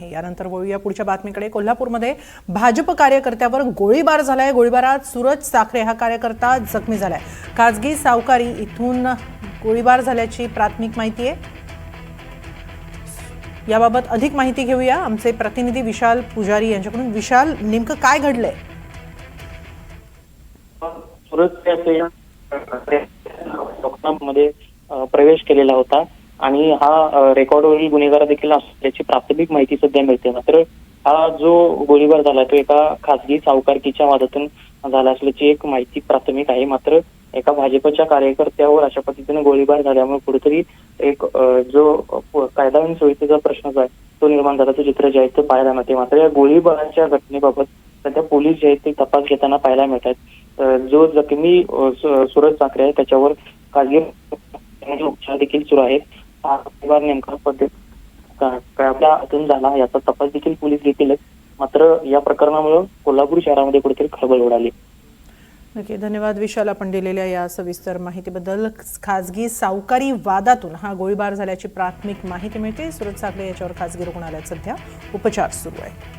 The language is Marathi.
यानंतर वळूया पुढच्या बातमीकडे। कोल्हापूरमध्ये भाजप कार्यकर्त्यावर गोळीबार झालाय। गोळीबारात सूरज साखरे हा कार्यकर्ता जखमी झालाय। खासगी सावकारी इथून गोळीबार झाल्याची प्राथमिक माहिती आहे। याबाबत अधिक माहिती घेऊया आमचे प्रतिनिधी विशाल पुजारी यांच्याकडून। विशाल, नेमकं काय घडलंय? मध्ये प्रवेश केलेला होता आणि हा रेकॉर्डवरील गुन्हेगार देखील असल्याची प्राथमिक माहिती सध्या मिळते। मात्र हा जो गोळीबार झाला तो एका खासगी सावकारकीच्या वादातून झाला असल्याची एक माहिती प्राथमिक आहे। मात्र एका भाजपच्या कार्यकर्त्यावर अशा पद्धतीने गोळीबार झाल्यामुळे कुठेतरी एक जो कायदा आणि सुव्यवस्थेचा प्रश्न जो आहे तो निर्माण झाल्याचं चित्र जे आहे ते पाहायला मिळते। मात्र या गोळीबाराच्या घटनेबाबत सध्या पोलीस जे आहेत ते तपास घेताना पाहायला मिळत आहेत। जो जखमी सूरज साखरे आहे त्याच्यावर खासगी उपचार देखील सुरू आहेत। हा नेमका पद्धतीतून झाला याचा तपास देखील पोलीस घेतील। मात्र या प्रकरणामुळे कोल्हापूर शहरामध्ये कुठेतरी खळबळ उडाली। नक्की, धन्यवाद विशाल आपण दिलेल्या या सविस्तर माहितीबद्दल। खासगी सावकारी वादातून हा गोळीबार झाल्याची प्राथमिक माहिती मिळते। सूरज साखरे याच्यावर खासगी रुग्णालयात सध्या उपचार सुरू आहे।